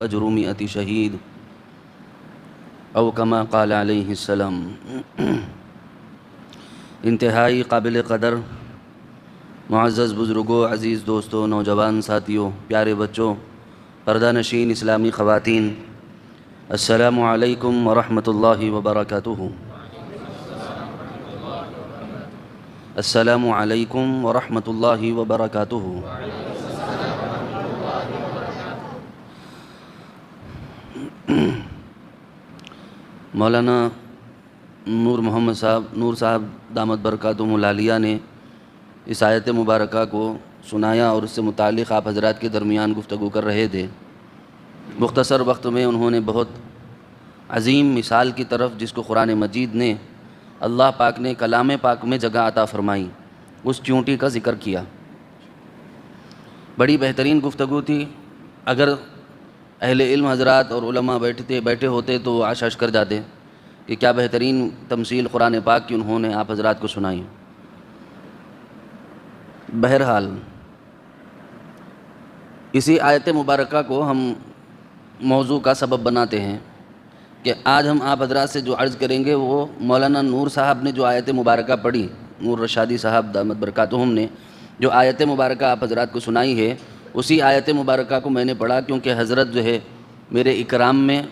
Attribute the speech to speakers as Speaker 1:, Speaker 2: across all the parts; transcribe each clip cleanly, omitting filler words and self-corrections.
Speaker 1: اجر مئة شہید او کما قال علیہ السلام۔ انتہائی قابل قدر معزز بزرگوں، عزیز دوستوں، نوجوان ساتھیوں، پیارے بچوں، پردہ نشین اسلامی خواتین، السلام علیکم ورحمۃ اللہ وبرکاتہ۔ السلام علیکم ورحمۃ اللہ وبرکاتہ۔ مولانا نور صاحب دامت برکاتہم العالیہ نے اس آیت مبارکہ کو سنایا اور اس سے متعلق آپ حضرات کے درمیان گفتگو کر رہے تھے۔ مختصر وقت میں انہوں نے بہت عظیم مثال کی طرف، جس کو قرآن مجید نے، اللہ پاک نے کلام پاک میں جگہ عطا فرمائی، اس چونٹی کا ذکر کیا۔ بڑی بہترین گفتگو تھی۔ اگر اہل علم حضرات اور علماء بیٹھے ہوتے تو عشش کر جاتے کہ کیا بہترین تمثیل قرآن پاک کی انہوں نے آپ حضرات کو سنائی۔ بہرحال اسی آیت مبارکہ کو ہم موضوع کا سبب بناتے ہیں کہ آج ہم آپ حضرات سے جو عرض کریں گے وہ مولانا نور صاحب نے جو آیت مبارکہ پڑھی، نور رشادی صاحب دامت برکاتہم نے جو آیت مبارکہ آپ حضرات کو سنائی ہے، اسی آیت مبارکہ کو میں نے پڑھا، کیونکہ حضرت جو ہے میرے اکرام میں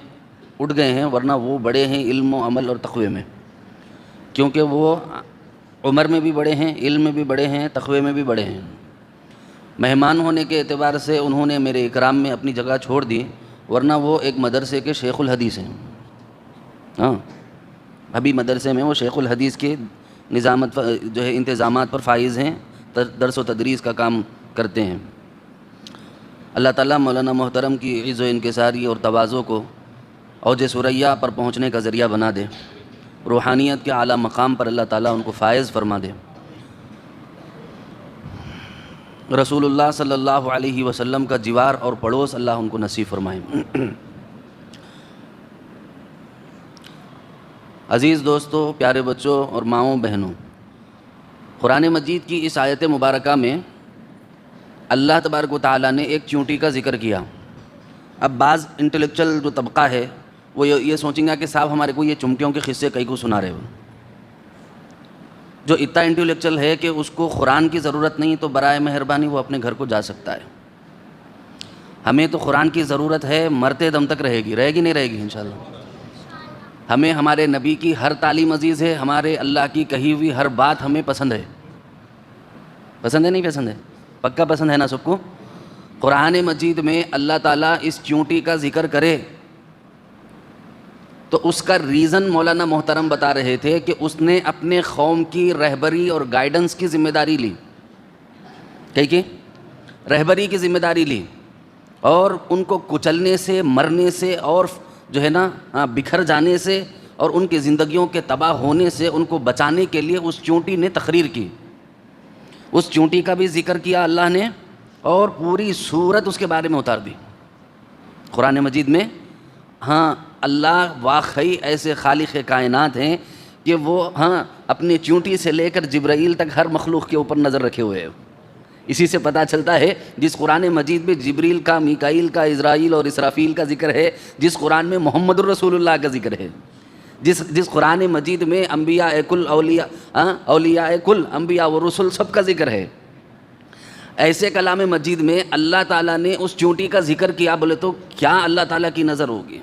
Speaker 1: اٹھ گئے ہیں، ورنہ وہ بڑے ہیں علم و عمل اور تقوی میں، کیونکہ وہ عمر میں بھی بڑے ہیں، علم میں بھی بڑے ہیں، تقوی میں بھی بڑے ہیں۔ مہمان ہونے کے اعتبار سے انہوں نے میرے اکرام میں اپنی جگہ چھوڑ دی، ورنہ وہ ایک مدرسے کے شیخ الحدیث ہیں۔ ابھی مدرسے میں وہ شیخ الحدیث کے نظامت جو ہے انتظامات پر فائز ہیں، درس و تدریس کا کام کرتے ہیں۔ اللہ تعالیٰ مولانا محترم کی عز و انکساری اور تواضع کو اوج ثریا پر پہنچنے کا ذریعہ بنا دے، روحانیت کے اعلیٰ مقام پر اللہ تعالیٰ ان کو فائز فرما دے۔ رسول اللہ صلی اللہ علیہ وسلم کا جوار اور پڑوس اللہ ان کو نصیب فرمائے۔ عزیز دوستوں، پیارے بچوں اور ماؤں بہنوں، قرآن مجید کی اس آیت مبارکہ میں اللہ تبارک و تعالیٰ نے ایک چونٹی کا ذکر کیا۔ اب بعض انٹلیکچوئل جو طبقہ ہے وہ یہ سوچیں گا کہ صاحب ہمارے کو یہ چمٹیوں کے قصے کئی کو سنا رہے ہو۔ جو اتنا انٹلیکچوئل ہے کہ اس کو قرآن کی ضرورت نہیں تو برائے مہربانی وہ اپنے گھر کو جا سکتا ہے۔ ہمیں تو قرآن کی ضرورت ہے، مرتے دم تک رہے گی نہیں رہے گی انشاءاللہ۔ ہمیں ہمارے نبی کی ہر تعلیم عزیز ہے، ہمارے اللہ کی کہی ہوئی ہر بات ہمیں پسند ہے۔ پسند ہے نہیں پسند ہے؟ پکا پسند ہے نا سب کو؟ قرآن مجید میں اللہ تعالیٰ اس چونٹی کا ذکر کرے تو اس کا ریزن مولانا محترم بتا رہے تھے کہ اس نے اپنے قوم کی رہبری اور گائیڈنس کی ذمہ داری لی، کہ رہبری کی ذمہ داری لی، اور ان کو کچلنے سے، مرنے سے اور جو ہے نا بکھر جانے سے اور ان کی زندگیوں کے تباہ ہونے سے ان کو بچانے کے لیے اس چونٹی نے تقریر کی۔ اس چونٹی کا بھی ذکر کیا اللہ نے، اور پوری سورت اس کے بارے میں اتار دی قرآن مجید میں۔ اللہ واقعی ایسے خالق کائنات ہیں کہ وہ اپنی چونٹی سے لے کر جبرائیل تک ہر مخلوق کے اوپر نظر رکھے ہوئے ہیں۔ اسی سے پتہ چلتا ہے جس قرآن مجید میں جبریل کا، میکائیل کا، اسرائیل اور اسرافیل کا ذکر ہے، جس قرآن میں محمد الرسول اللہ کا ذکر ہے، جس قرآن مجید میں انبیاء کل اولیاء کل انبیاء و رسول سب کا ذکر ہے، ایسے کلام مجید میں اللہ تعالیٰ نے اس چونٹی کا ذکر کیا۔ بولے تو کیا اللہ تعالیٰ کی نظر ہوگی؟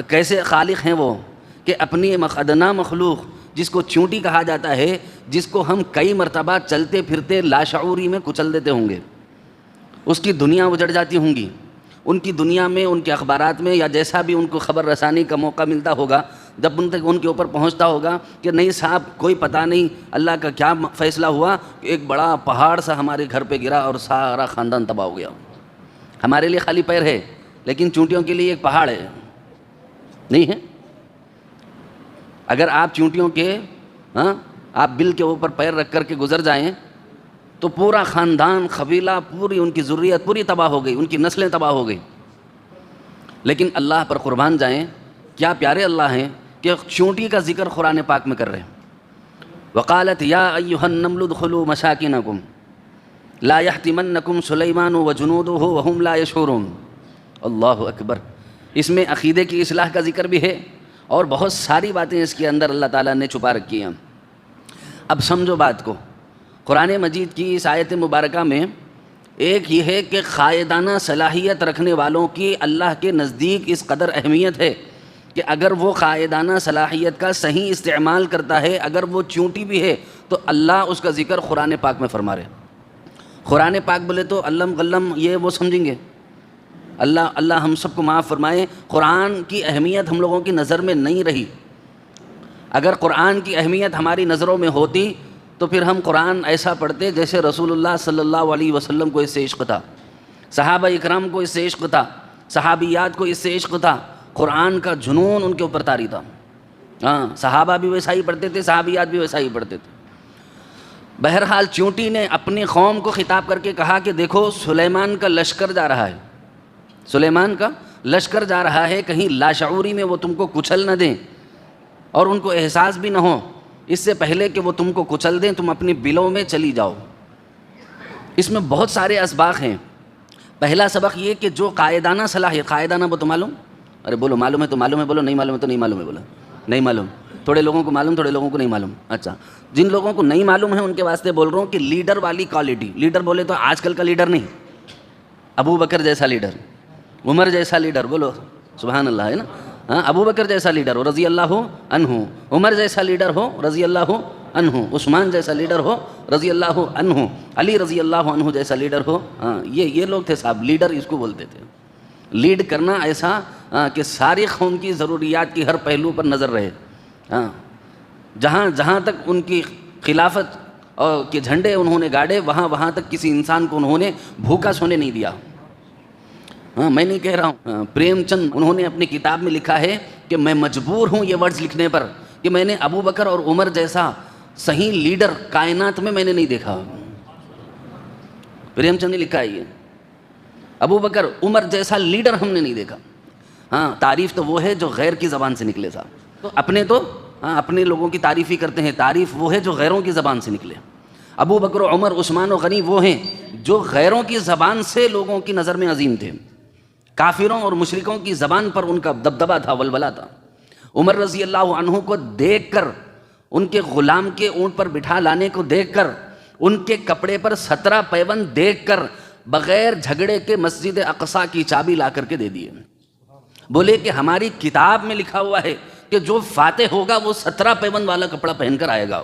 Speaker 1: کیسے خالق ہیں وہ کہ اپنی ادنا مخلوق جس کو چونٹی کہا جاتا ہے، جس کو ہم کئی مرتبہ چلتے پھرتے لاشعوری میں کچل دیتے ہوں گے، اس کی دنیا اجڑ جاتی ہوں گی، ان کی دنیا میں، ان کے اخبارات میں، یا جیسا بھی ان کو خبر رسانی کا موقع ملتا ہوگا، جب ان کے اوپر پہنچتا ہوگا کہ نہیں صاحب کوئی پتہ نہیں اللہ کا کیا فیصلہ ہوا، ایک بڑا پہاڑ سا ہمارے گھر پہ گرا اور سارا خاندان تباہ ہو گیا۔ ہمارے لیے خالی پیر ہے، لیکن چونٹیوں کے لیے ایک پہاڑ ہے، نہیں ہے؟ اگر آپ چونٹیوں کے آپ بل کے اوپر پیر رکھ کر کے گزر جائیں تو پورا خاندان، قبیلہ، پوری ان کی ذریت پوری تباہ ہو گئی، ان کی نسلیں تباہ ہو گئی۔ لیکن اللہ پر قربان جائیں، کیا پیارے اللہ ہیں کہ چونٹی کا ذکر قرآن پاک میں کر رہے ہیں۔ وقالت یا ایھا النمل ادخلوا مساکنکم لا یحطمنکم سلیمان وجنودہ وہم لا یشعرون۔ اللہ اکبر. اس میں عقیدے کی اصلاح کا ذکر بھی ہے اور بہت ساری باتیں اس کے اندر اللہ تعالیٰ نے چھپا رکھی ہیں. اب سمجھو بات کو. قرآن مجید کی اس آیت مبارکہ میں ایک یہ ہے کہ قائدانہ صلاحیت رکھنے والوں کی اللہ کے نزدیک اس قدر اہمیت ہے کہ اگر وہ قائدانہ صلاحیت کا صحیح استعمال کرتا ہے، اگر وہ چونٹی بھی ہے تو اللہ اس کا ذکر قرآن پاک میں فرما رہے. قرآن پاک بولے تو علم غلم یہ وہ سمجھیں گے. اللہ ہم سب کو معاف فرمائے. قرآن کی اہمیت ہم لوگوں کی نظر میں نہیں رہی. اگر قرآن کی اہمیت ہماری نظروں میں ہوتی تو پھر ہم قرآن ایسا پڑھتے جیسے رسول اللہ صلی اللہ علیہ وسلم کو اس سے عشق تھا، صحابہ اکرام کو اس سے عشق تھا، صحابیات کو اس سے عشق تھا. قرآن کا جنون ان کے اوپر طاری تھا. ہاں، صحابہ بھی ویسا ہی پڑھتے تھے، صحابیات بھی ویسا ہی پڑھتے تھے. بہرحال چونٹی نے اپنی قوم کو خطاب کر کے کہا کہ دیکھو سلیمان کا لشکر جا رہا ہے، سلیمان کا لشکر جا رہا ہے، کہیں لاشعوری میں وہ تم کو کچل نہ دیں اور ان کو احساس بھی نہ ہو. اس سے پہلے کہ وہ تم کو کچل دیں تم اپنی بلوں میں چلی جاؤ. اس میں بہت سارے اسباق ہیں. پہلا سبق یہ کہ جو قائدانہ صلاحیت، قائدانہ وہ تو معلوم، ارے بولو معلوم ہے تو معلوم ہے، بولو نہیں معلوم ہے تو نہیں معلوم ہے، بولو نہیں معلوم. تھوڑے لوگوں کو معلوم، تھوڑے لوگوں کو نہیں معلوم. اچھا، جن لوگوں کو نہیں معلوم ہے ان کے واسطے بول رہا ہوں کہ لیڈر والی کوالٹی. لیڈر بولے تو آج کل کا لیڈر نہیں، ابو بکر جیسا لیڈر، عمر جیسا لیڈر، بولو سبحان اللہ، ہے نا. ہاں، ابو بکر جیسا لیڈر ہو رضی اللہ عنہ، عمر جیسا لیڈر ہو رضی اللہ عنہ، عثمان جیسا لیڈر ہو رضی اللہ عنہ، علی رضی اللہ عنہ جیسا لیڈر ہو. ہاں، یہ لوگ تھے صاحب، لیڈر اس کو بولتے تھے. لیڈ کرنا ایسا کہ ساری قوم کی ضروریات کی ہر پہلو پر نظر رہے. ہاں، جہاں تک ان کی خلافت اور کے جھنڈے انہوں نے گاڑے، وہاں تک کسی انسان کو انہوں نے بھوکا سونے نہیں دیا. ہاں، میں نہیں کہہ رہا ہوں. پریم چند انہوں نے اپنی کتاب میں لکھا ہے کہ میں مجبور ہوں یہ ورڈز لکھنے پر کہ میں نے ابو بکر اور عمر جیسا صحیح لیڈر کائنات میں نے نہیں دیکھا. پریم چند نے لکھا ہے یہ، ابو بکر عمر جیسا لیڈر ہم نے نہیں دیکھا. ہاں، تعریف تو وہ ہے جو غیر کی زبان سے نکلے صاحب. تو اپنے لوگوں کی تعریف ہی کرتے ہیں، تعریف وہ ہے جو غیروں کی زبان سے نکلے. ابو بکر و عمر، عثمان و غنی وہ ہیں جو غیروں کی زبان سے لوگوں کی نظر میں عظیم تھے. کافروں اور مشرکوں کی زبان پر ان کا دبدبہ تھا، ولولہ تھا. عمر رضی اللہ عنہ کو دیکھ کر، ان کے غلام کے اونٹ پر بٹھا لانے کو دیکھ کر، ان کے کپڑے پر 17 پیوند دیکھ کر بغیر جھگڑے کے مسجد اقصیٰ کی چابی لا کر کے دے دیے. بولے کہ ہماری کتاب میں لکھا ہوا ہے کہ جو فاتح ہوگا وہ 17 پیوند والا کپڑا پہن کر آئے گا.